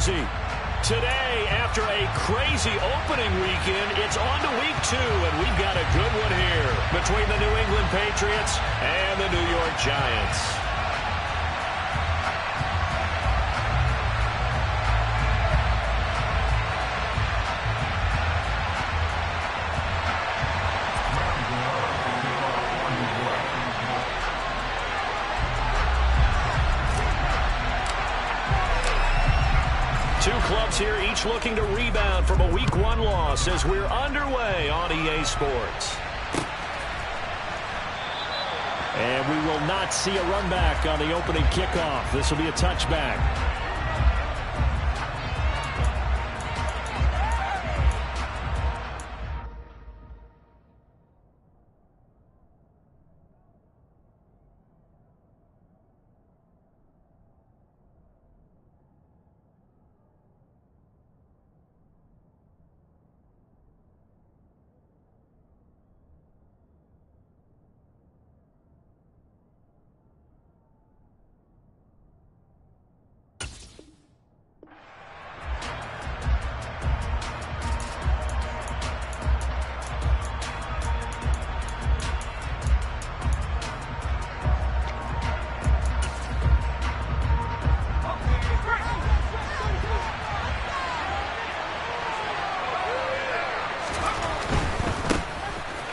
Today, after a crazy opening weekend, it's on to week 2, and we've got a good one here between the New England Patriots and the New York Giants. Two clubs here, each looking to rebound from a Week 1 loss as we're underway on EA Sports. And we will not see a run back on the opening kickoff. This will be a touchback.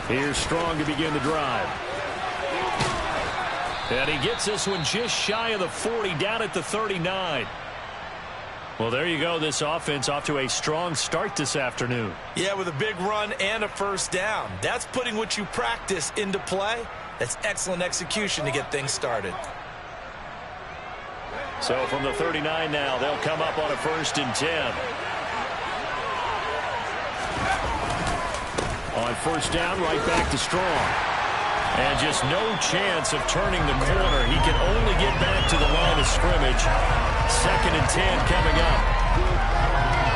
Here's Strong to begin the drive. And he gets this one just shy of the 40, down at the 39. Well, there you go. This offense off to a strong start this afternoon. Yeah, with a big run and a first down. That's putting what you practice into play. That's excellent execution to get things started. So from the 39 now, they'll come up on a 1st and 10. On 1st down, right back to Strong. And just no chance of turning the corner. He can only get back to the line of scrimmage. 2nd and 10 coming up.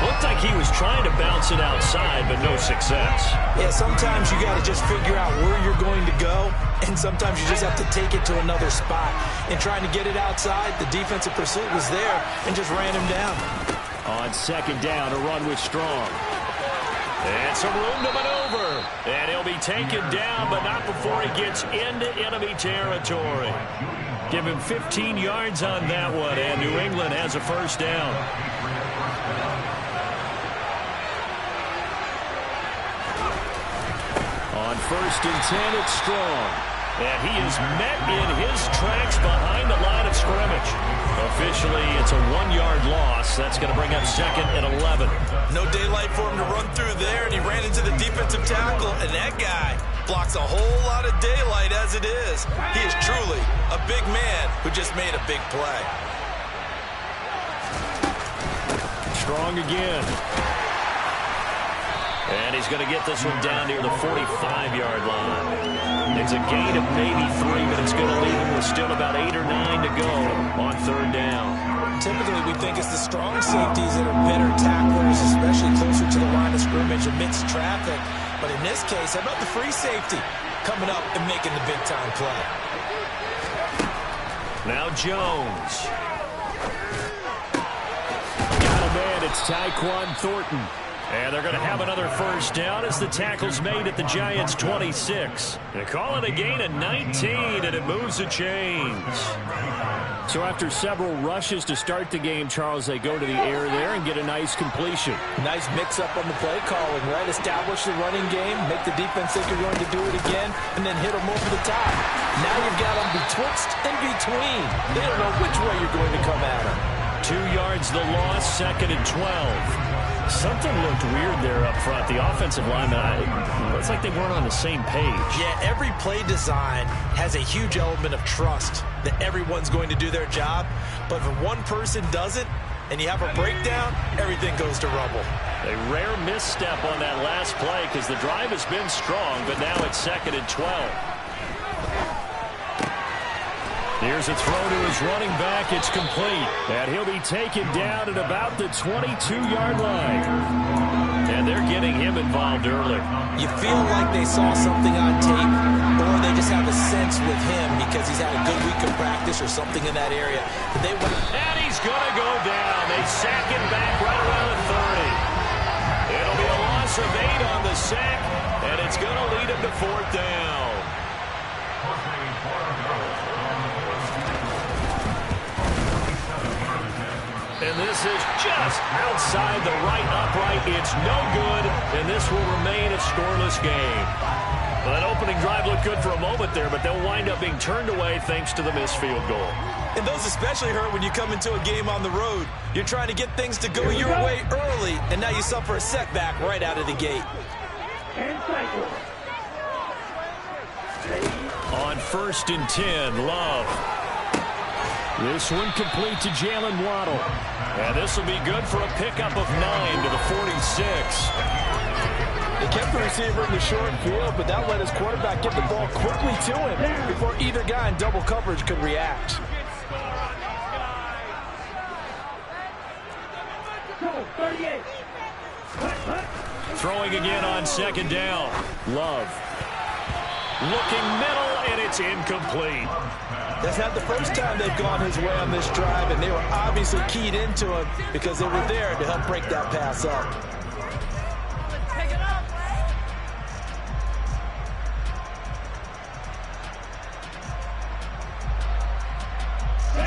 Looked like he was trying to bounce it outside, but no success. Yeah, sometimes you got to just figure out where you're going to go, and sometimes you just have to take it to another spot. In trying to get it outside, the defensive pursuit was there and just ran him down. On 2nd down, a run with Strong. And some room to maneuver. And he'll be taken down, but not before he gets into enemy territory. Give him 15 yards on that one, and New England has a 1st down. On 1st and 10, it's Strong. And he is met in his tracks behind the line of scrimmage. Officially, it's a 1-yard loss. That's going to bring up 2nd and 11. No daylight for him to run through there, and he ran into the defensive tackle, and that guy blocks a whole lot of daylight as it is. He is truly a big man who just made a big play. Strong again. And he's going to get this one down near the 45-yard line. It's a gain of maybe 3, but it's going to leave him with still about 8 or 9 to go on 3rd down. Typically, we think it's the strong safeties that are better tacklers, especially closer to the line of scrimmage amidst traffic. But in this case, how about the free safety coming up and making the big-time play? Now Jones. Got a man, it's Tyquan Thornton. And they're going to have another 1st down as the tackle's made at the Giants' 26. They call it a gain of 19, and it moves the chains. So after several rushes to start the game, Charles, they go to the air there and get a nice completion. Nice mix-up on the play calling, right? Establish the running game, make the defense think you're going to do it again, and then hit them over the top. Now you've got them betwixt and between. They don't know which way you're going to come at them. 2 yards the loss, 2nd and 12. Something looked weird there up front. The offensive linemen, it's like they weren't on the same page. Yeah, every play design has a huge element of trust that everyone's going to do their job. But if one person doesn't and you have a breakdown, everything goes to rubble. A rare misstep on that last play because the drive has been strong, but now it's 2nd and 12. Here's a throw to his running back. It's complete. And he'll be taken down at about the 22-yard line. And they're getting him involved early. You feel like they saw something on tape, or they just have a sense with him because he's had a good week of practice or something in that area. But and he's going to go down. They sack him back right around the 30. It'll be a loss of 8 on the sack, and it's going to lead him to 4th down. And this is just outside the right upright. It's no good, and this will remain a scoreless game. Well, that opening drive looked good for a moment there, but they'll wind up being turned away thanks to the missed field goal. And those especially hurt when you come into a game on the road. You're trying to get things to go your way early, and now you suffer a setback right out of the gate. On 1st and 10, Love. This one complete to Jalen Waddle. And this will be good for a pickup of 9 to the 46. They kept the receiver in the short field, but that let his quarterback get the ball quickly to him before either guy in double coverage could react. Throwing again on 2nd down. Love. Looking middle, and it's incomplete. That's not the first time they've gone his way on this drive, and they were obviously keyed into him because they were there to help break that pass up.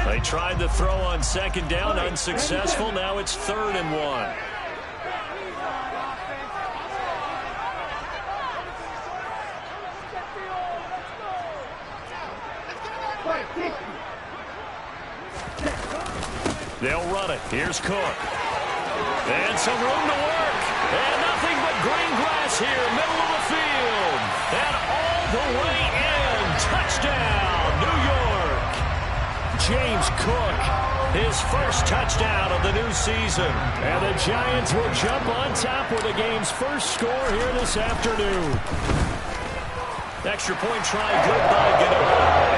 They tried to throw on 2nd down, unsuccessful. Now it's 3rd and 1. They'll run it. Here's Cook. And some room to work. And nothing but green grass here, middle of the field. And all the way in. Touchdown, New York. James Cook, his first touchdown of the new season. And the Giants will jump on top with the game's first score here this afternoon. Extra point try good by Gano.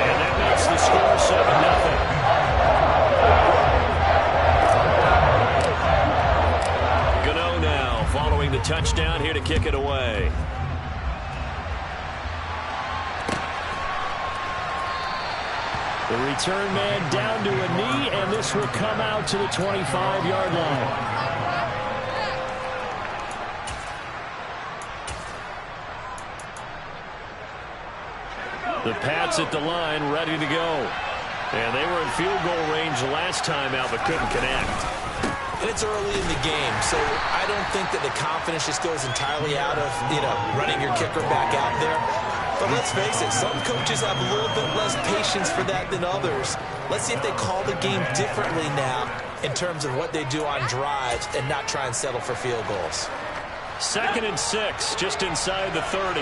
And that makes the score 7-0. Following the touchdown, here to kick it away. The return man down to a knee, and this will come out to the 25-yard line. The Pats at the line, ready to go. And they were in field goal range last time out, but couldn't connect. And it's early in the game, so I don't think that the confidence just goes entirely out of, running your kicker back out there. But let's face it, some coaches have a little bit less patience for that than others. Let's see if they call the game differently now in terms of what they do on drives and not try and settle for field goals. 2nd and 6, just inside the 30.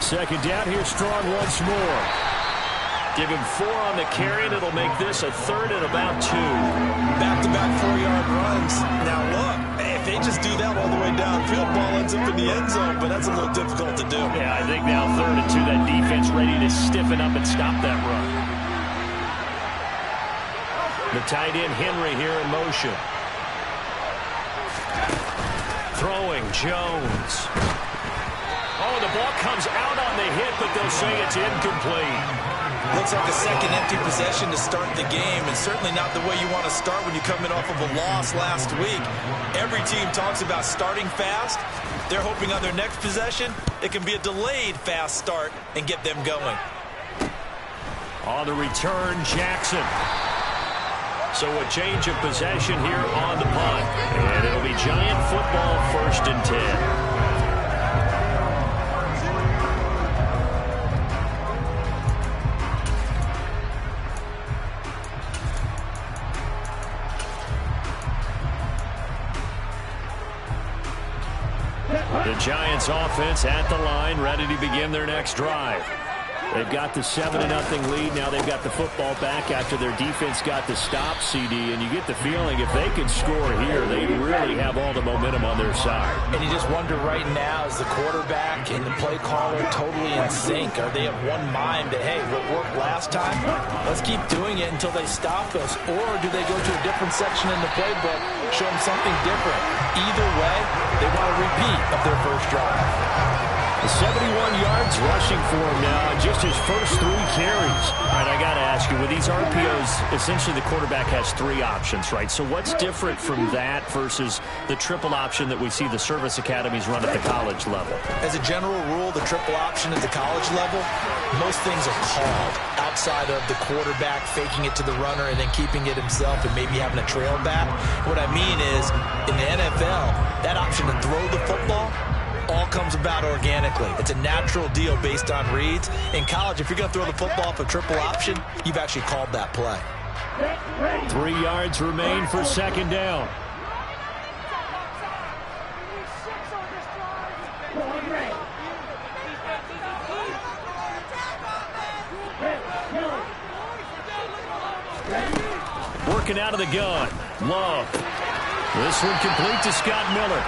2nd down here, strong once more. Give him 4 on the carry, and it'll make this a 3rd and about 2. Back-to-back 4-yard runs. Now, look, if they just do that all the way downfield, ball ends up in the end zone, but that's a little difficult to do. Yeah, I think now 3rd and 2, that defense ready to stiffen up and stop that run. The tight end, Henry, here in motion. Throwing, Jones. Oh, the ball comes out on the hit, but they'll say it's incomplete. Looks like a second empty possession to start the game, and certainly not the way you want to start when you're coming off of a loss last week. Every team talks about starting fast. They're hoping on their next possession, it can be a delayed fast start and get them going. On the return, Jackson. So a change of possession here on the punt. And it'll be Giant football, 1st and 10. The Giants offense at the line, ready to begin their next drive. They've got the 7-0 lead. Now they've got the football back after their defense got the stop, CD. And you get the feeling if they can score here, they really have all the momentum on their side. And you just wonder right now, is the quarterback and the play caller totally in sync? Are they of one mind that, hey, what worked last time, let's keep doing it until they stop us? Or do they go to a different section in the playbook, show them something different? Either way, they want a repeat of their first drive. 71 yards rushing for him now in just his first 3 carries. All right, I got to ask you, with these RPOs, essentially the quarterback has 3 options, right? So what's different from that versus the triple option that we see the service academies run at the college level? As a general rule, the triple option at the college level, most things are called outside of the quarterback faking it to the runner and then keeping it himself and maybe having a trail back. What I mean is, in the NFL, that option to throw the football all comes about organically. It's a natural deal based on reads. In college, if you're going to throw the football off a triple option, you've actually called that play. 3 yards remain for second down. Working out of the gun. Love. This one complete to Scott Miller.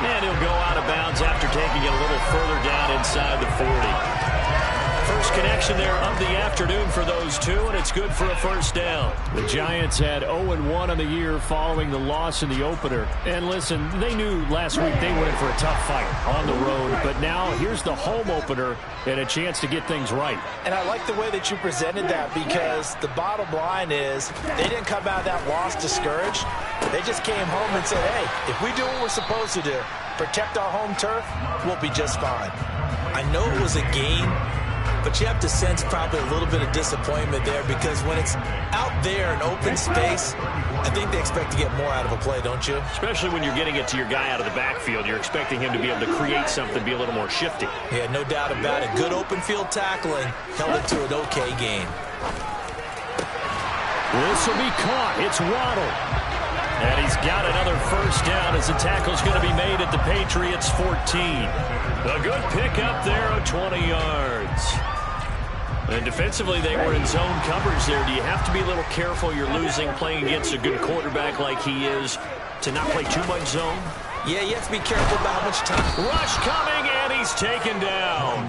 And he'll go out of bounds after taking it a little further down inside the 40. First connection there of the afternoon for those two, and it's good for a first down. The Giants had 0-1 on the year following the loss in the opener. And listen, they knew last week they went in for a tough fight on the road. But now here's the home opener and a chance to get things right. And I like the way that you presented that, because the bottom line is they didn't come out of that loss discouraged. They just came home and said, hey, if we do what we're supposed to do, protect our home turf, we'll be just fine. I know it was a game, but you have to sense probably a little bit of disappointment there, because when it's out there in open space, I think they expect to get more out of a play, don't you? Especially when you're getting it to your guy out of the backfield. You're expecting him to be able to create something, be a little more shifty. Yeah, no doubt about it. Good open field tackling held it to an okay game. This will be caught. It's Waddle. And he's got another first down as the tackle's going to be made at the Patriots 14. A good pickup there of 20 yards. And defensively, they were in zone coverage there. Do you have to be a little careful? You're losing, playing against a good quarterback like he is, to not play too much zone? Yeah, you have to be careful about how much time. Rush coming, and he's taken down.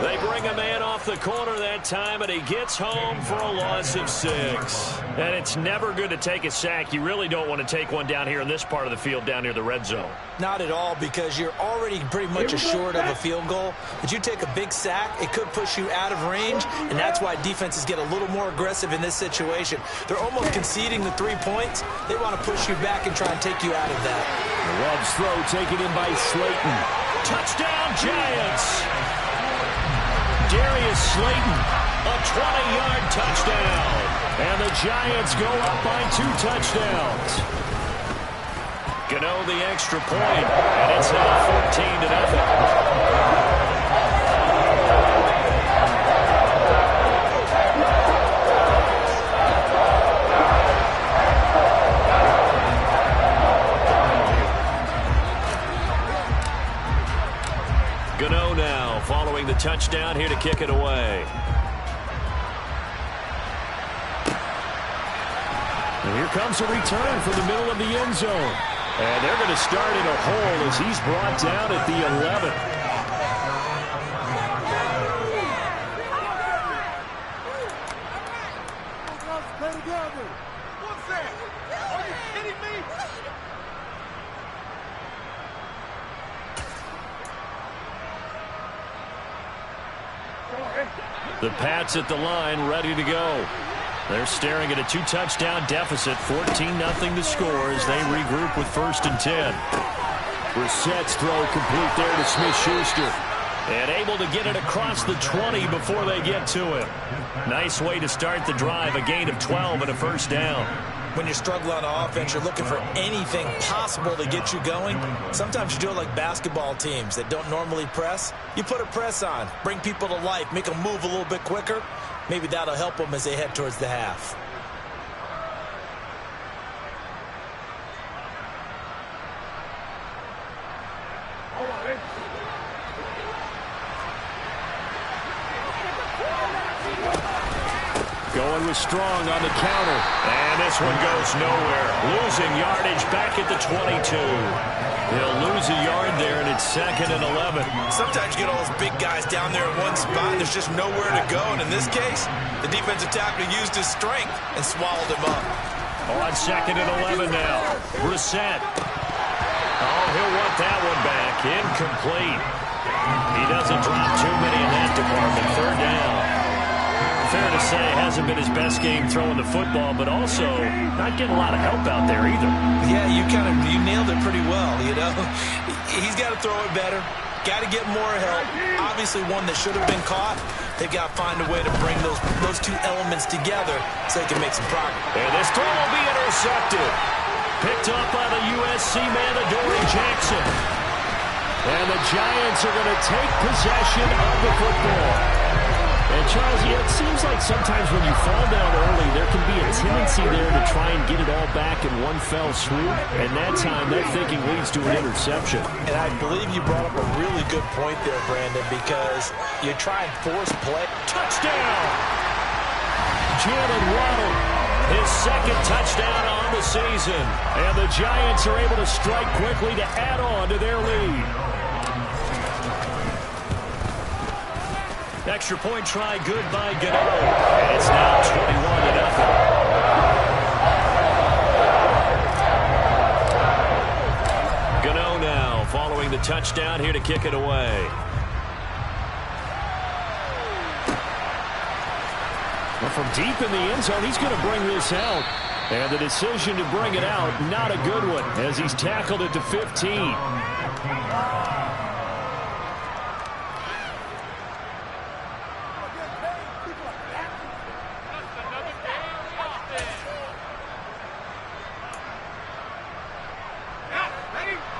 They bring a man off the corner that time, and he gets home for a loss of 6. And it's never good to take a sack. You really don't want to take one down here in this part of the field, down near the red zone. Not at all, because you're already pretty much assured of a field goal. But you take a big sack, it could push you out of range, and that's why defenses get a little more aggressive in this situation. They're almost conceding the 3 points. They want to push you back and try and take you out of that. The Love's throw taken in by Slayton. Touchdown, Giants! Darius Slayton, a 20-yard touchdown. And the Giants go up by 2 touchdowns. Gano the extra point, and it's now 14-0. Gano now following the touchdown, here to kick it away. And here comes a return from the middle of the end zone. And they're going to start in a hole as he's brought down at the 11. What's that? Are you kidding me? The Pats at the line, ready to go. They're staring at a 2-touchdown deficit, 14-0 to score as they regroup with 1st and 10. Brissett's throw complete there to Smith-Schuster. And able to get it across the 20 before they get to him. Nice way to start the drive, a gain of 12 and a first down. When you're struggling on offense, you're looking for anything possible to get you going. Sometimes you do it like basketball teams that don't normally press. You put a press on, bring people to life, make them move a little bit quicker. Maybe that'll help them as they head towards the half. Going with Strong on the counter. And this one goes nowhere. Losing yardage back at the 22. He'll lose a yard there, and it's 2nd and 11. Sometimes you get all those big guys down there in one spot, and there's just nowhere to go. And in this case, the defensive tackle used his strength and swallowed him up. On 2nd and 11 now. Brissett. Oh, he'll want that one back. Incomplete. He doesn't drop too many in that department. 3rd down. Fair to say, hasn't been his best game throwing the football, but also not getting a lot of help out there either. Yeah, you nailed it pretty well, you know. He's got to throw it better. Got to get more help. Obviously one that should have been caught. They've got to find a way to bring those two elements together so they can make some progress. And this throw will be intercepted. Picked up by the USC man, Adoree Jackson. And the Giants are going to take possession of the football. And, Charles, it seems like sometimes when you fall down early, there can be a tendency there to try and get it all back in one fell swoop. And that time, that thinking leads to an interception. And I believe you brought up a really good point there, Brandon, because you try and force play. Touchdown! Jalen Waddle, his 2nd touchdown on the season. And the Giants are able to strike quickly to add on to their lead. Extra point try good by Gano. And it's now 21-0. Gano now following the touchdown here to kick it away. Well, from deep in the end zone, he's going to bring this out. And the decision to bring it out, not a good one, as he's tackled it to 15.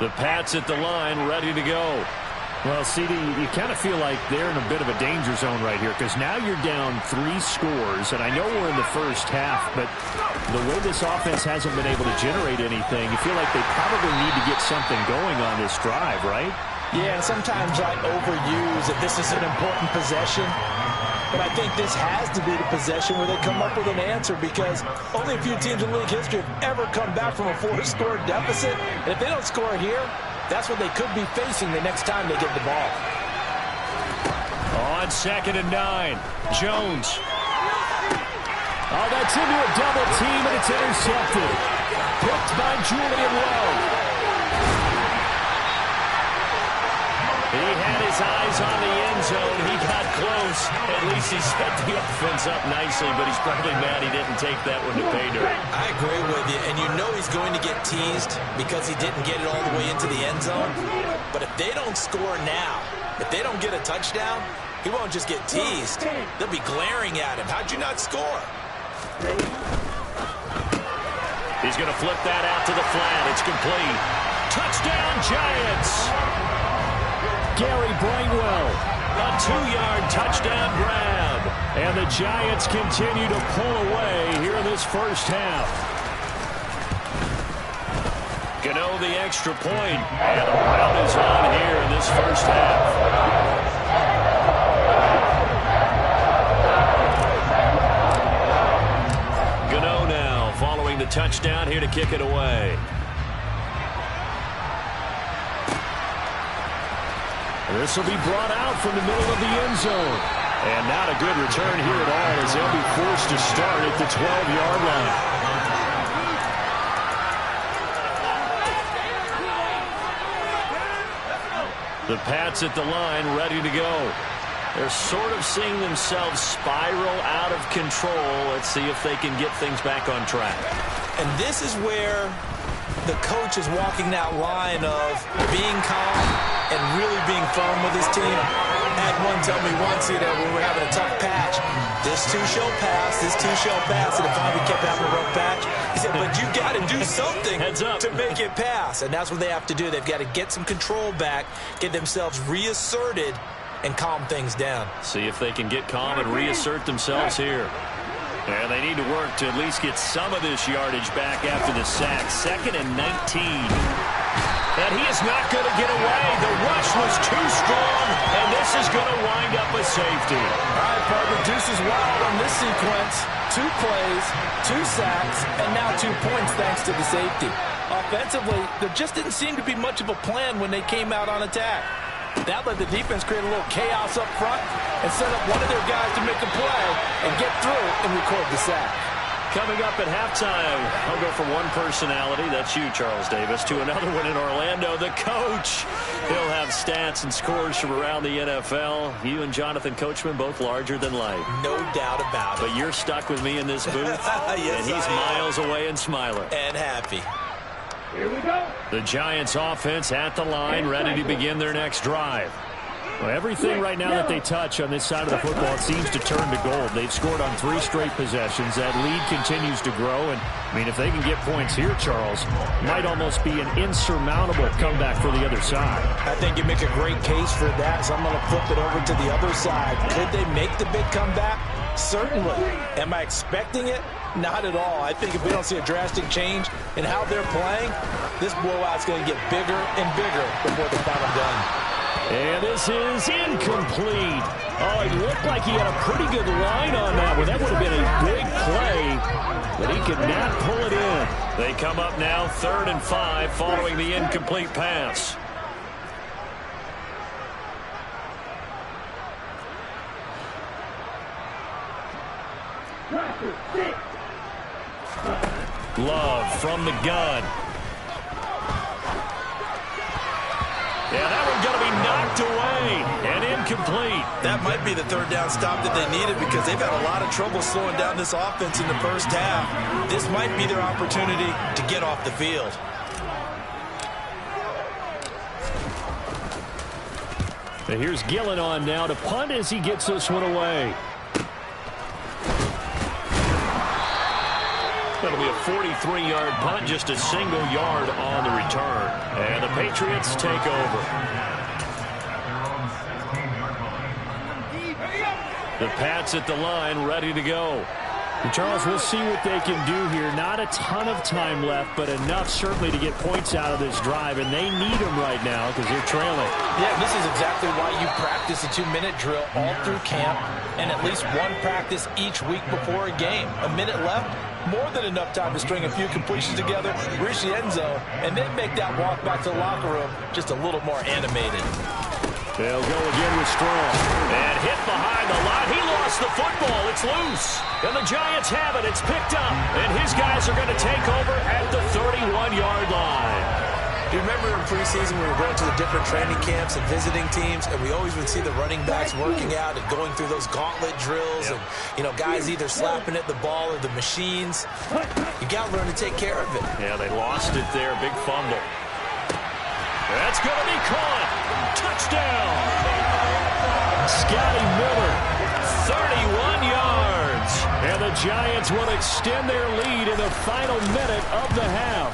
The Pats at the line, ready to go. Well, CD, you kind of feel like they're in a bit of a danger zone right here because now you're down 3 scores, and I know we're in the first half, but the way this offense hasn't been able to generate anything, you feel like they probably need to get something going on this drive, right? Yeah, and sometimes I overuse that this is an important possession. But I think this has to be the possession where they come up with an answer because only a few teams in league history have ever come back from a 4-score deficit. And if they don't score here, that's what they could be facing the next time they get the ball. On 2nd and 9, Jones. Oh, that's into a double team, and it's intercepted. Picked by Julian Lowe. He had his eyes on the end zone. He got close. At least he set the offense up nicely, but he's probably mad he didn't take that one to pay dirt. I agree with you, and you know he's going to get teased because he didn't get it all the way into the end zone. But if they don't score now, if they don't get a touchdown, he won't just get teased. They'll be glaring at him. How'd you not score? He's going to flip that out to the flat. It's complete. Touchdown, Giants! Gary Brainwell, a 2-yard touchdown grab. And the Giants continue to pull away here in this first half. Gano the extra point, and the rout is on here in this first half. Gano now following the touchdown here to kick it away. This will be brought out from the middle of the end zone. And not a good return here at all as they'll be forced to start at the 12-yard line. The Pats at the line, ready to go. They're sort of seeing themselves spiral out of control. Let's see if they can get things back on track. And this is where the coach is walking that line of being calm and really being firm with his team. I had one tell me once, when we were having a tough patch, this too shall pass, this too shall pass, and if we kept having a rough patch, he said, but you got to do something to make it pass. And that's what they have to do. They've got to get some control back, get themselves reasserted, and calm things down. See if they can get calm and reassert themselves here. And they need to work to at least get some of this yardage back after the sack. 2nd and 19. And he is not going to get away. The rush was too strong, and this is going to wind up a safety. All right, partner, deuce is wild on this sequence. 2 plays, 2 sacks, and now 2 points thanks to the safety. Offensively, there just didn't seem to be much of a plan when they came out on attack. That let the defense create a little chaos up front and set up one of their guys to make a play and get through and record the sack. Coming up at halftime, I'll go from one personality, that's you, Charles Davis, to another one in Orlando, the coach. He'll have stats and scores from around the NFL. You and Jonathan Coachman, both larger than life. No doubt about it. But you're stuck with me in this booth, yes, and he's miles away and smiling. And happy. Here we go. The Giants offense at the line, ready to begin their next drive. Well, everything right now that they touch on this side of the football seems to turn to gold. They've scored on 3 straight possessions. That lead continues to grow. And, I mean, if they can get points here, Charles, might almost be an insurmountable comeback for the other side. I think you make a great case for that, so I'm going to flip it over to the other side. Could they make the big comeback? Certainly. Am I expecting it? Not at all. I think if we don't see a drastic change in how they're playing, this blowout's going to get bigger and bigger before the final gun. And this is incomplete. Oh, it looked like he had a pretty good line on that one. That would have been a big play, but he could not pull it in. They come up now 3rd and 5 following the incomplete pass. Love from the gun. Yeah, that one's going to be knocked away and incomplete. That might be the 3rd down stop that they needed because they've had a lot of trouble slowing down this offense in the first half. This might be their opportunity to get off the field. And here's Gillen on now to punt as he gets this one away. That'll be a 43-yard punt, just a single yard on the return. And the Patriots take over. The Pats at the line, ready to go. And Charles, we'll see what they can do here. Not a ton of time left, but enough certainly to get points out of this drive, and they need them right now because they're trailing. Yeah, this is exactly why you practice a 2-minute drill all through camp and at least one practice each week before a game. A minute left, more than enough time to string a few completions together, reach the end zone, and then make that walk back to the locker room just a little more animated. They'll go again with Strong. And hit behind the line. He lost the football. It's loose. And the Giants have it. It's picked up. And his guys are going to take over at the 31-yard line. Do you remember in preseason we were going to the different training camps and visiting teams, and we always would see the running backs working out and going through those gauntlet drills, and, you know, guys either slapping at the ball or the machines. You got to learn to take care of it. Yeah, they lost it there. Big fumble. That's going to be caught. Touchdown. Scotty Miller, 31 yards. And the Giants will extend their lead in the final minute of the half.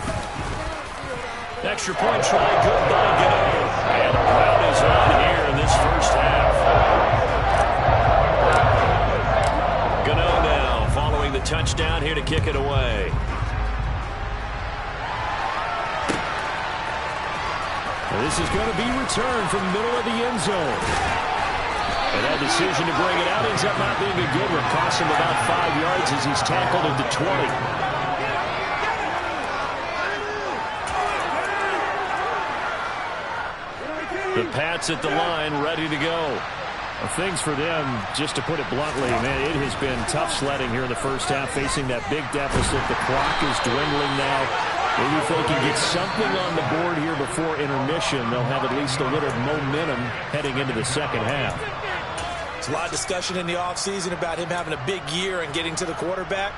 Extra point try, good by Gano. And the crowd is on here in this first half. Gano now following the touchdown here to kick it away. This is going to be returned from the middle of the end zone. And that decision to bring it out ends up not being a good one. Costs him about 5 yards as he's tackled at the 20. The Pats at the line, ready to go. Well, things for them, just to put it bluntly, man, it has been tough sledding here in the first half, facing that big deficit. The clock is dwindling now. Maybe if they can get something on the board here before intermission, they'll have at least a little momentum heading into the second half. There's a lot of discussion in the offseason about him having a big year and getting to the quarterback.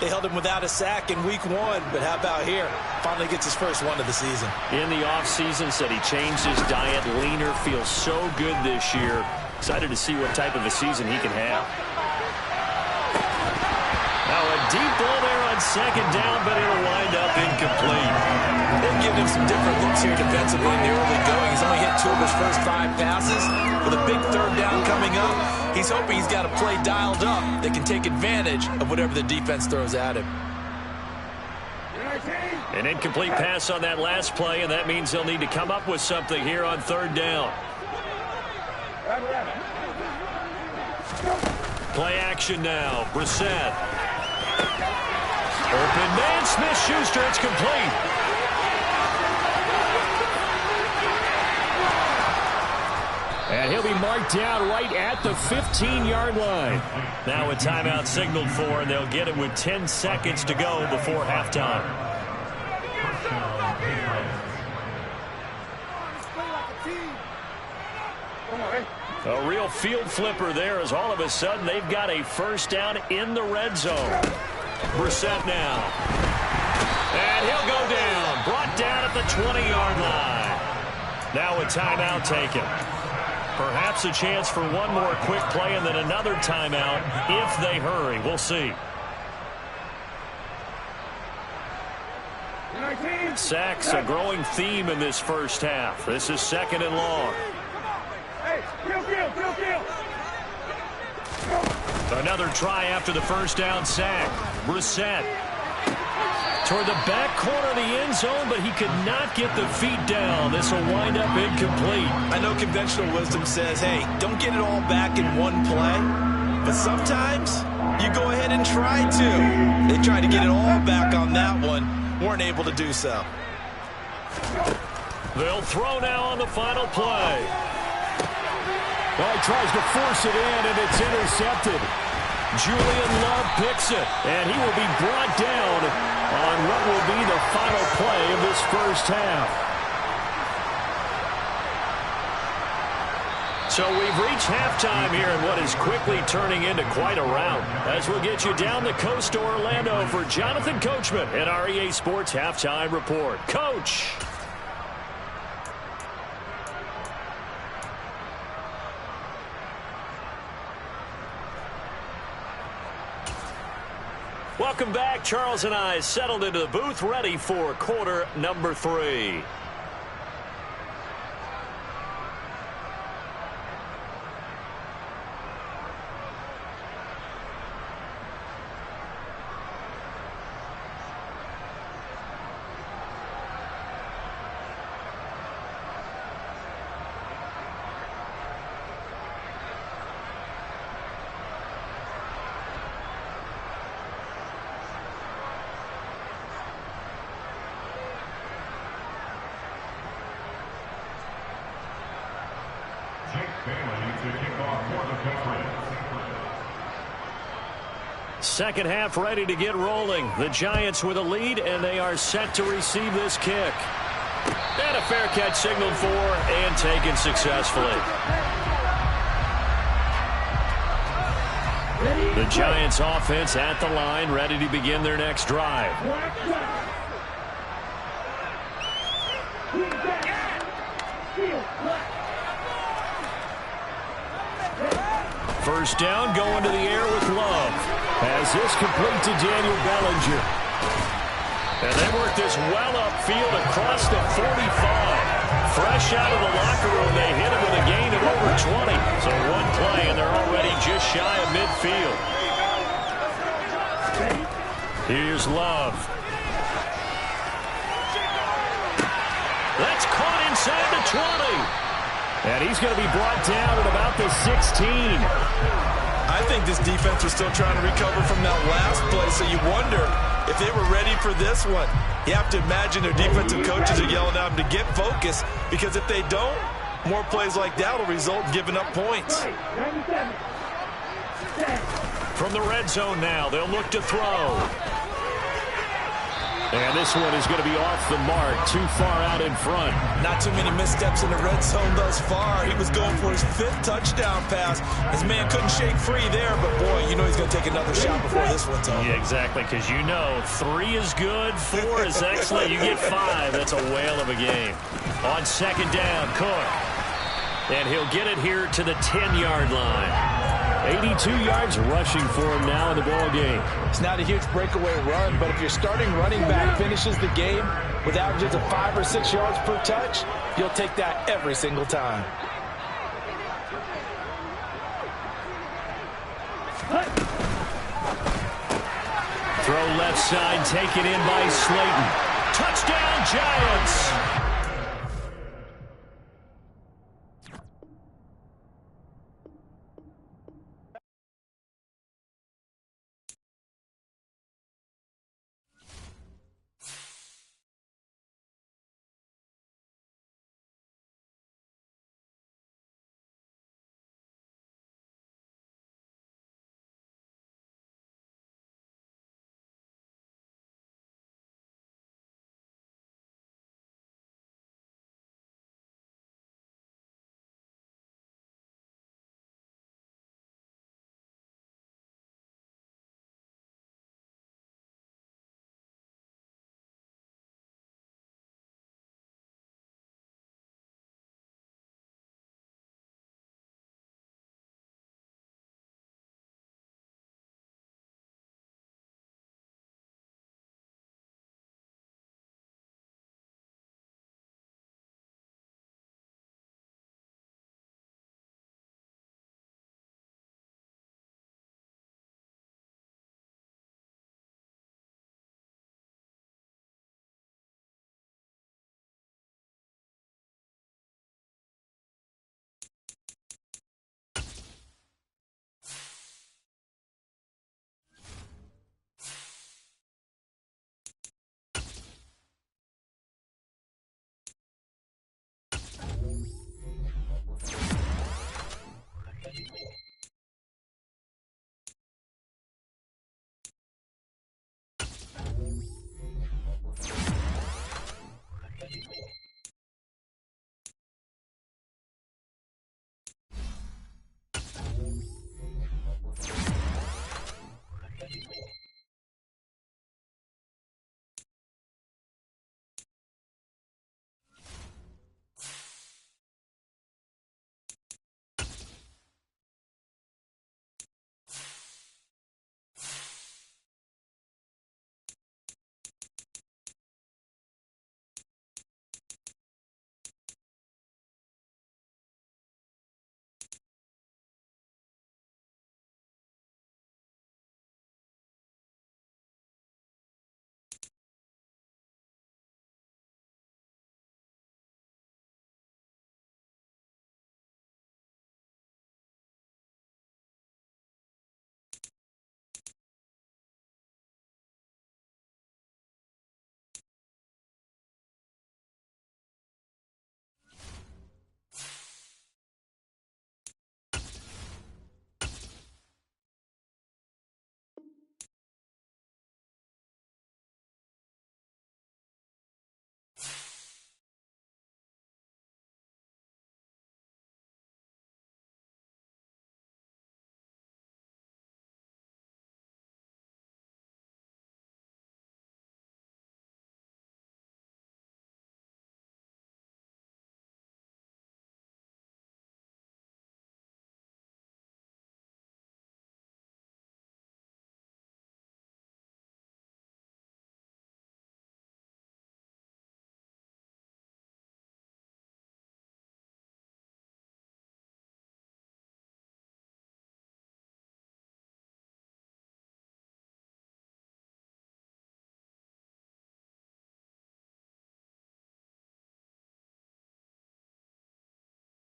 They held him without a sack in week 1, but how about here? Finally gets his first one of the season. In the offseason, said he changed his diet, leaner, feels so good this year. Excited to see what type of a season he can have. Now a deep ball there on second down, but it'll wind up incomplete. They've given him some different looks here defensively in the early going. He's only hit 2 of his first 5 passes. With a big 3rd down coming up, he's hoping he's got a play dialed up that can take advantage of whatever the defense throws at him. An incomplete pass on that last play, and that means they'll need to come up with something here on third down. Play action now. Brissett. Open man. Smith-Schuster. It's complete. And he'll be marked down right at the 15-yard line. Now a timeout signaled for, and they'll get it with 10 seconds to go before halftime. A real field flipper there, as all of a sudden they've got a first down in the red zone. Brissett now. And he'll go down. Brought down at the 20-yard line. Now a timeout taken. Perhaps a chance for one more quick play and then another timeout if they hurry. We'll see. Sacks a growing theme in this first half. This is second and long. Another try after the first down sack. Brissett toward the back corner of the end zone, but he could not get the feet down. This will wind up incomplete. I know conventional wisdom says, hey, don't get it all back in one play. But sometimes you go ahead and try to. They tried to get it all back on that one. Weren't able to do so. They'll throw now on the final play. Well, he tries to force it in, and it's intercepted. Julian Love picks it, and he will be brought down on what will be the final play of this first half. So we've reached halftime here in what is quickly turning into quite a rout. As we'll get you down the coast to Orlando for Jonathan Coachman at our EA Sports Halftime Report. Coach! Welcome back. Charles and I settled into the booth, ready for quarter number 3. Second half ready to get rolling. The Giants with a lead, and they are set to receive this kick. And a fair catch signaled for and taken successfully. The Giants offense at the line, ready to begin their next drive. First down, going to the air with Love. Has this complete to Daniel Bellinger. And they work this well upfield across the 45. Fresh out of the locker room, they hit him with a gain of over 20. So one play, and they're already just shy of midfield. Here's Love. That's caught inside the 20. And he's going to be brought down at about the 16. I think this defense was still trying to recover from that last play, so you wonder if they were ready for this one. You have to imagine their defensive coaches are yelling at them to get focused, because if they don't, more plays like that will result in giving up points. From the red zone now, they'll look to throw. And this one is going to be off the mark, too far out in front. Not too many missteps in the red zone thus far. He was going for his 5th touchdown pass. His man couldn't shake free there, but boy, you know he's going to take another shot before this one's over. Yeah, exactly, because you know 3 is good, 4 is excellent. You get 5, that's a whale of a game. On second down, Cook. And he'll get it here to the 10-yard line. 82 yards rushing for him now in the ball game. It's not a huge breakaway run, but if your starting running back finishes the game with averages of 5 or 6 yards per touch, you'll take that every single time. Throw left side, taken in by Slayton. Touchdown, Giants!